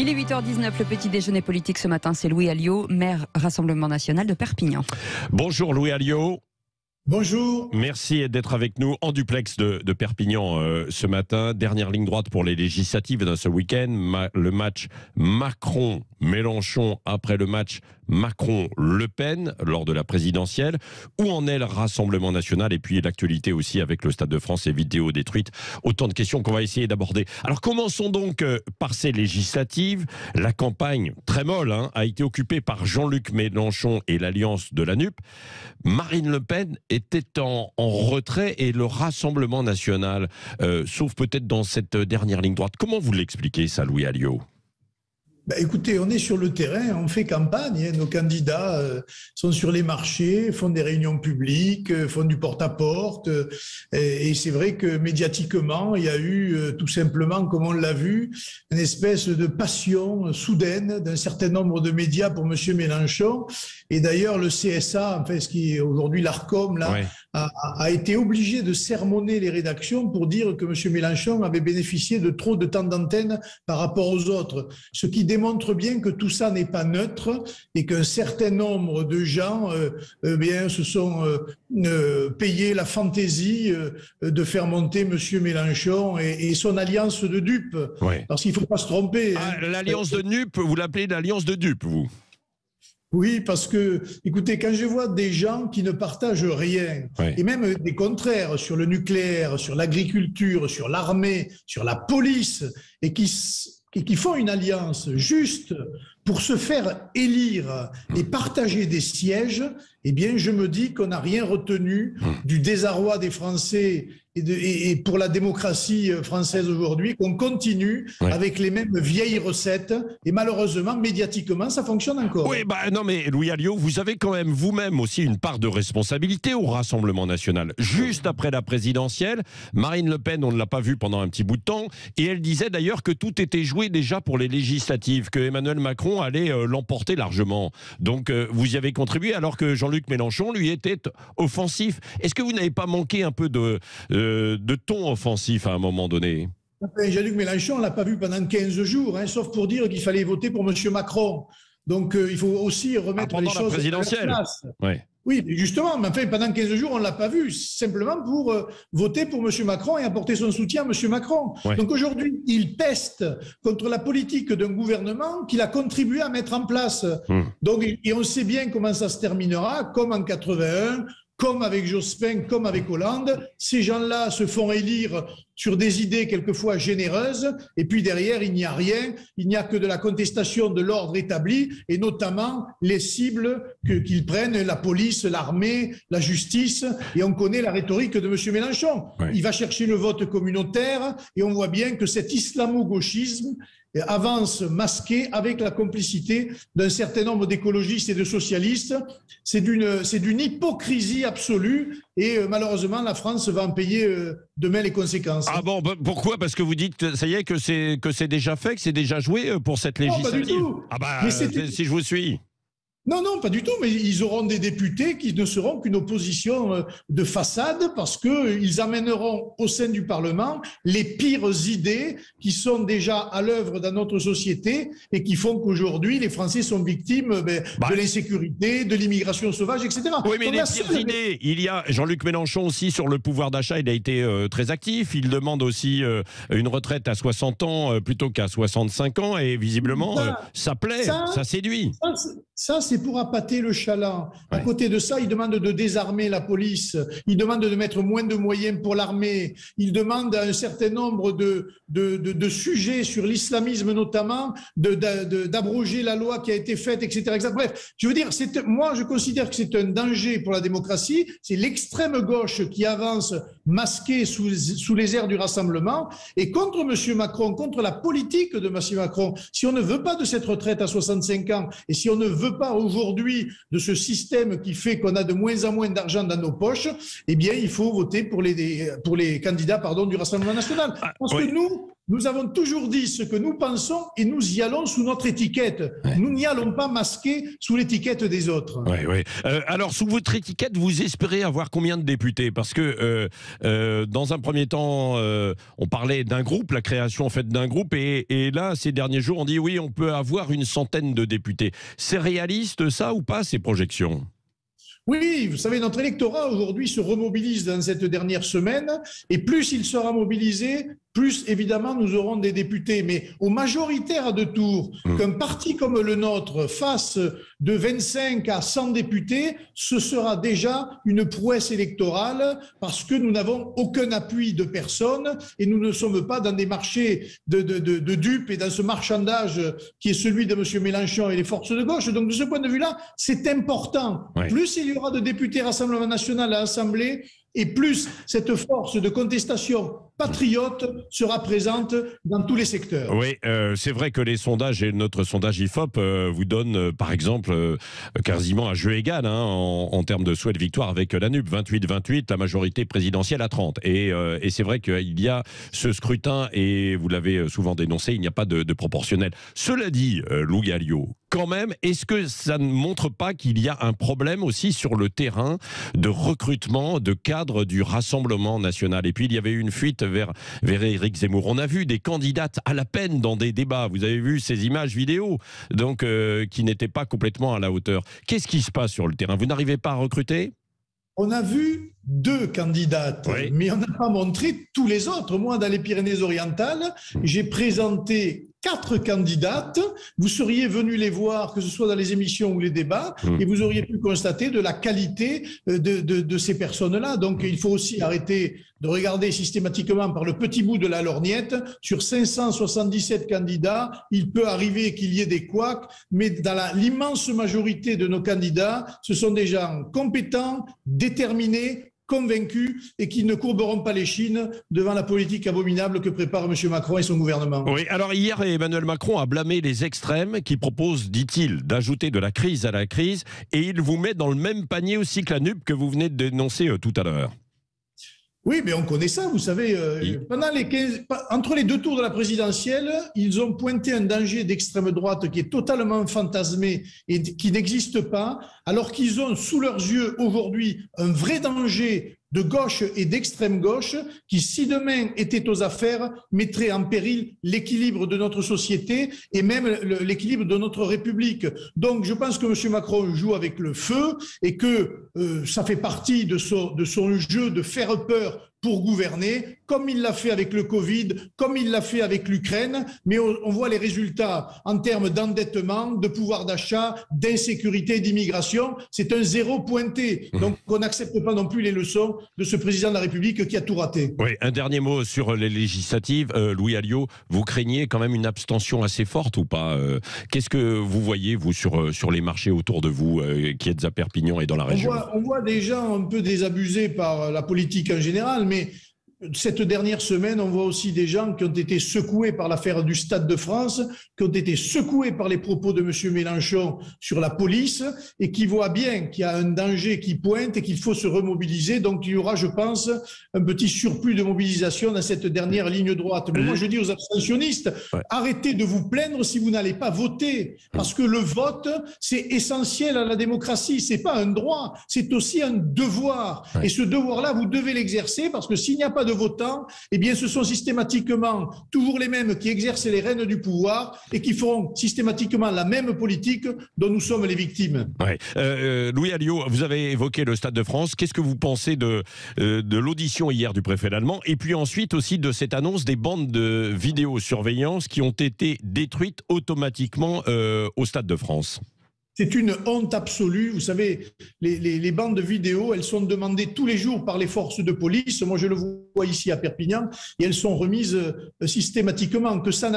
Il est 8h19, le petit déjeuner politique ce matin, c'est Louis Alliot, maire Rassemblement National de Perpignan. Bonjour Louis Alliot. Bonjour. Merci d'être avec nous en duplex de Perpignan ce matin. Dernière ligne droite pour les législatives dans ce week-end. Le match Macron-Mélenchon après le match Macron-Le Pen lors de la présidentielle. Où en est le Rassemblement National? Et puis l'actualité aussi avec le Stade de France et vidéos détruites. Autant de questions qu'on va essayer d'aborder. Alors commençons donc par ces législatives. La campagne, très molle, a été occupée par Jean-Luc Mélenchon et l'alliance de la NUP. Marine Le Pen était en retrait et le Rassemblement National, sauf peut-être dans cette dernière ligne droite. Comment vous l'expliquez ça, Louis Alliot ? Écoutez, on est sur le terrain, on fait campagne, nos candidats sont sur les marchés, font des réunions publiques, font du porte-à-porte, et c'est vrai que médiatiquement, il y a eu tout simplement, comme on l'a vu, une espèce de passion soudaine d'un certain nombre de médias pour M. Mélenchon, et d'ailleurs le CSA, enfin ce qui est aujourd'hui l'ARCOM, là, ouais, a été obligé de sermonner les rédactions pour dire que M. Mélenchon avait bénéficié de trop de temps d'antenne par rapport aux autres, ce qui démontre bien que tout ça n'est pas neutre et qu'un certain nombre de gens se sont payés la fantaisie de faire monter M. Mélenchon et son alliance de dupes. Ouais. Parce qu'il ne faut pas se tromper. L'alliance de dupes, vous l'appelez l'alliance de dupes, vous ? Oui, parce que, écoutez, quand je vois des gens qui ne partagent rien, oui, et même des contraires sur le nucléaire, sur l'agriculture, sur l'armée, sur la police, et qui font une alliance juste pour se faire élire et partager des sièges, eh bien, je me dis qu'on n'a rien retenu du désarroi des Français et pour la démocratie française aujourd'hui, qu'on continue avec les mêmes vieilles recettes. Et malheureusement, médiatiquement, ça fonctionne encore. Oui, non, mais Louis Alliot, vous avez quand même vous-même aussi une part de responsabilité au Rassemblement National. Juste après la présidentielle, Marine Le Pen, on ne l'a pas vue pendant un petit bout de temps, et elle disait d'ailleurs que tout était joué déjà pour les législatives, que Emmanuel Macron allait l'emporter largement. Donc vous y avez contribué alors que Jean-Luc Mélenchon, lui, était offensif. Est-ce que vous n'avez pas manqué un peu de ton offensif à un moment donné ? Jean-Luc Mélenchon, on ne l'a pas vu pendant 15 jours, sauf pour dire qu'il fallait voter pour M. Macron. Donc il faut aussi remettre les choses à leur place. Ouais. Oui, justement, mais enfin, pendant 15 jours, on ne l'a pas vu, simplement pour voter pour M. Macron et apporter son soutien à M. Macron. Ouais. Donc aujourd'hui, il peste contre la politique d'un gouvernement qu'il a contribué à mettre en place. Donc, et on sait bien comment ça se terminera, comme en 81, comme avec Jospin, comme avec Hollande. Ces gens-là se font élire sur des idées quelquefois généreuses, et puis derrière, il n'y a rien, il n'y a que de la contestation de l'ordre établi, et notamment les cibles qu'ils prennent, la police, l'armée, la justice, et on connaît la rhétorique de M. Mélenchon. Ouais. Il va chercher le vote communautaire, et on voit bien que cet islamo-gauchisme avance masqué avec la complicité d'un certain nombre d'écologistes et de socialistes. C'est d'une hypocrisie absolue et malheureusement la France va en payer demain les conséquences. Ah bon, pourquoi ? Parce que vous dites, ça y est, que c'est déjà fait, que c'est déjà joué pour cette législative ? Non, pas du tout. Si je vous suis. Non, pas du tout, mais ils auront des députés qui ne seront qu'une opposition de façade parce qu'ils amèneront au sein du Parlement les pires idées qui sont déjà à l'œuvre dans notre société et qui font qu'aujourd'hui, les Français sont victimes de l'insécurité, de l'immigration sauvage, etc. Oui, mais les pires idées, il y a Jean-Luc Mélenchon aussi sur le pouvoir d'achat, il a été très actif, il demande aussi une retraite à 60 ans plutôt qu'à 65 ans et visiblement, ça plaît, ça séduit. Ça, c'est pour appâter le chaland. À côté de ça, il demande de désarmer la police, il demande de mettre moins de moyens pour l'armée, il demande à un certain nombre de sujets sur l'islamisme notamment, d'abroger la loi qui a été faite, etc. Bref, je veux dire, moi je considère que c'est un danger pour la démocratie, c'est l'extrême gauche qui avance masquée sous les airs du rassemblement, et contre M. Macron, contre la politique de M. Macron, si on ne veut pas de cette retraite à 65 ans, et si on ne veut pas aujourd'hui de ce système qui fait qu'on a de moins en moins d'argent dans nos poches, eh bien, il faut voter pour les candidats du Rassemblement National. Parce que nous avons toujours dit ce que nous pensons et nous y allons sous notre étiquette. Nous n'y allons pas masqués sous l'étiquette des autres. Alors, sous votre étiquette, vous espérez avoir combien de députés? Parce que dans un premier temps, on parlait d'un groupe, la création en fait d'un groupe, et là, ces derniers jours, on dit oui, on peut avoir une centaine de députés. C'est réaliste ça ou pas, ces projections? Oui, vous savez, notre électorat aujourd'hui se remobilise dans cette dernière semaine, et plus il sera mobilisé, plus évidemment nous aurons des députés. Mais au majoritaire à 2 tours, qu'un parti comme le nôtre fasse de 25 à 100 députés, ce sera déjà une prouesse électorale, parce que nous n'avons aucun appui de personne et nous ne sommes pas dans des marchés de dupes et dans ce marchandage qui est celui de M. Mélenchon et les forces de gauche. Donc de ce point de vue-là, c'est important. Plus il y aura de députés Rassemblement National à l'Assemblée, et plus cette force de contestation patriote sera présente dans tous les secteurs. Oui, c'est vrai que les sondages et notre sondage IFOP vous donnent, par exemple, quasiment un jeu égal en termes de souhait de victoire avec la NUP, 28-28, la majorité présidentielle à 30. Et c'est vrai qu'il y a ce scrutin, et vous l'avez souvent dénoncé, il n'y a pas de proportionnel. Cela dit, Louis Alliot, quand même, est-ce que ça ne montre pas qu'il y a un problème aussi sur le terrain de recrutement de cadres du Rassemblement national? Et puis il y avait eu une fuite vers Éric Zemmour. On a vu des candidates à la peine dans des débats. Vous avez vu ces images vidéo, donc qui n'étaient pas complètement à la hauteur. Qu'est-ce qui se passe sur le terrain? Vous n'arrivez pas à recruter? On a vu 2 candidates, mais on n'a pas montré tous les autres. Moi, dans les Pyrénées-Orientales, j'ai présenté 4 candidates. Vous seriez venu les voir, que ce soit dans les émissions ou les débats, et vous auriez pu constater de la qualité de ces personnes-là. Donc, il faut aussi arrêter de regarder systématiquement par le petit bout de la lorgnette. Sur 577 candidats, il peut arriver qu'il y ait des couacs, mais dans l'immense majorité de nos candidats, ce sont des gens compétents, déterminés, convaincus et qui ne courberont pas les chines devant la politique abominable que prépare M. Macron et son gouvernement. Oui, alors hier, Emmanuel Macron a blâmé les extrêmes qui proposent, dit-il, d'ajouter de la crise à la crise, et il vous met dans le même panier aussi que la NUP que vous venez de dénoncer tout à l'heure. Oui, mais on connaît ça, vous savez. Entre les 2 tours de la présidentielle, ils ont pointé un danger d'extrême droite qui est totalement fantasmé et qui n'existe pas, alors qu'ils ont sous leurs yeux aujourd'hui un vrai danger de gauche et d'extrême gauche qui, si demain était aux affaires, mettrait en péril l'équilibre de notre société et même l'équilibre de notre République. Donc je pense que M. Macron joue avec le feu et que ça fait partie de son jeu de faire peur pour gouverner, comme il l'a fait avec le Covid, comme il l'a fait avec l'Ukraine, mais on voit les résultats en termes d'endettement, de pouvoir d'achat, d'insécurité, d'immigration. C'est un zéro pointé. Donc on n'accepte pas non plus les leçons de ce président de la République qui a tout raté. Oui, un dernier mot sur les législatives. Louis Alliot, vous craignez quand même une abstention assez forte ou pas? Qu'est-ce que vous voyez, vous, sur les marchés autour de vous, qui êtes à Perpignan et dans la région? On voit des gens un peu désabusés par la politique en général, mais cette dernière semaine, on voit aussi des gens qui ont été secoués par l'affaire du Stade de France, qui ont été secoués par les propos de M. Mélenchon sur la police et qui voient bien qu'il y a un danger qui pointe et qu'il faut se remobiliser. Donc il y aura, je pense, un petit surplus de mobilisation dans cette dernière ligne droite. Mais moi, je dis aux abstentionnistes, arrêtez de vous plaindre si vous n'allez pas voter, parce que le vote, c'est essentiel à la démocratie. C'est pas un droit, c'est aussi un devoir. Et ce devoir-là, vous devez l'exercer, parce que s'il n'y a pas de votants, eh bien, ce sont systématiquement toujours les mêmes qui exercent les rênes du pouvoir et qui feront systématiquement la même politique dont nous sommes les victimes. Louis Alliot, vous avez évoqué le Stade de France. Qu'est-ce que vous pensez de l'audition hier du préfet Lallement, et puis ensuite aussi de cette annonce des bandes de vidéosurveillance qui ont été détruites automatiquement au Stade de France? C'est une honte absolue. Vous savez, les bandes vidéo, elles sont demandées tous les jours par les forces de police. Moi, je le vois ici à Perpignan, et elles sont remises systématiquement. Que ça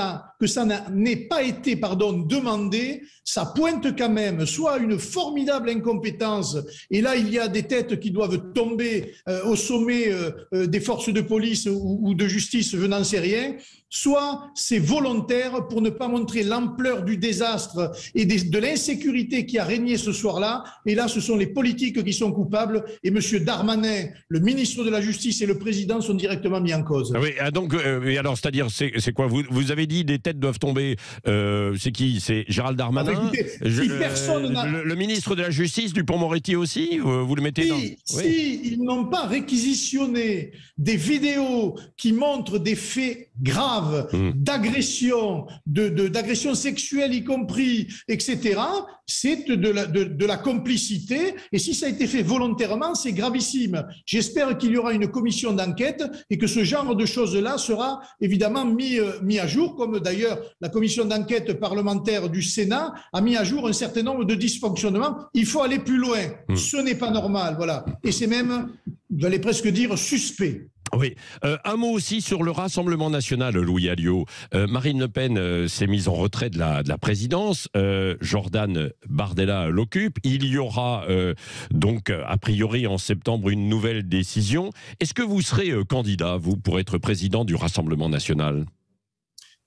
n'ait pas été, demandé, ça pointe quand même soit une formidable incompétence, et là, il y a des têtes qui doivent tomber au sommet des forces de police ou de justice, je n'en sais rien, soit c'est volontaire pour ne pas montrer l'ampleur du désastre et de l'insécurité vérité qui a régné ce soir-là. Et là, ce sont les politiques qui sont coupables. Et M. Darmanin, le ministre de la Justice et le président sont directement mis en cause. Oui, donc, alors, c'est-à-dire, c'est quoi vous avez dit des têtes doivent tomber. C'est qui? C'est Gérald Darmanin, écoutez, si personne le ministre de la Justice, Dupond-Moretti aussi. Vous le mettez dans. Si ils n'ont pas réquisitionné des vidéos qui montrent des faits graves d'agression, d'agression sexuelle y compris, etc., c'est de la complicité. Et si ça a été fait volontairement, c'est gravissime. J'espère qu'il y aura une commission d'enquête et que ce genre de choses-là sera évidemment mis à jour, comme d'ailleurs la commission d'enquête parlementaire du Sénat a mis à jour un certain nombre de dysfonctionnements. Il faut aller plus loin. Ce n'est pas normal, voilà. Et c'est même, j'allais presque dire, suspect. Oui. Un mot aussi sur le Rassemblement national, Louis Alliot. Marine Le Pen s'est mise en retrait de la présidence. Jordan Bardella l'occupe. Il y aura donc, a priori, en septembre, une nouvelle décision. Est-ce que vous serez candidat, vous, pour être président du Rassemblement national ?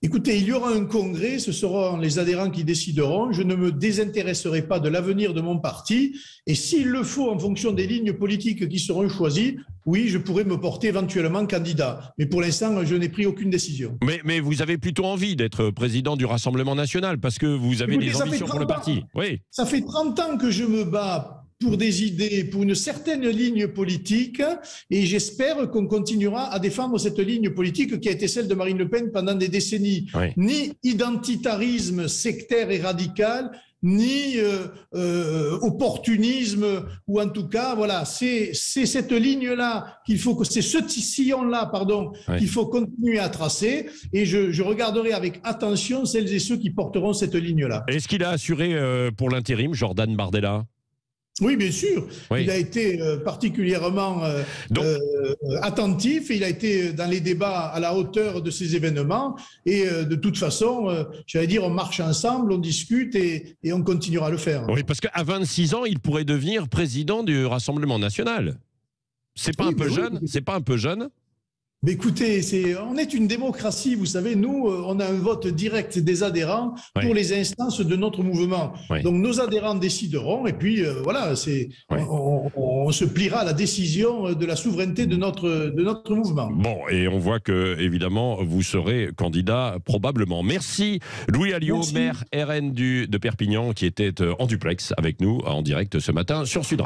Écoutez, il y aura un congrès, ce seront les adhérents qui décideront. Je ne me désintéresserai pas de l'avenir de mon parti. Et s'il le faut, en fonction des lignes politiques qui seront choisies, oui, je pourrais me porter éventuellement candidat. Mais pour l'instant, je n'ai pris aucune décision. Mais vous avez plutôt envie d'être président du Rassemblement national parce que vous avez des ambitions pour le parti. Oui. Ça fait 30 ans que je me bats pour des idées, pour une certaine ligne politique, et j'espère qu'on continuera à défendre cette ligne politique qui a été celle de Marine Le Pen pendant des décennies. Oui. Ni identitarisme sectaire et radical, ni opportunisme, ou en tout cas, voilà, c'est cette ligne-là qu'il faut, c'est ce sillon-là, pardon, oui, qu'il faut continuer à tracer, et je regarderai avec attention celles et ceux qui porteront cette ligne-là. Est-ce qu'il a assuré pour l'intérim, Jordan Bardella ? Oui, bien sûr. Oui. Il a été particulièrement attentif et il a été dans les débats à la hauteur de ces événements. Et de toute façon, j'allais dire, on marche ensemble, on discute et on continuera à le faire. Oui, parce qu'à 26 ans, il pourrait devenir président du Rassemblement national. C'est pas un peu jeune ? C'est pas un peu jeune ? Mais écoutez, on est une démocratie, vous savez, nous, on a un vote direct des adhérents pour les instances de notre mouvement. Donc nos adhérents décideront et puis voilà, on se pliera à la décision de la souveraineté de notre mouvement. Bon, et on voit que, évidemment, vous serez candidat probablement. Merci Louis Alliot, maire RN de Perpignan, qui était en duplex avec nous en direct ce matin sur Sud Radio.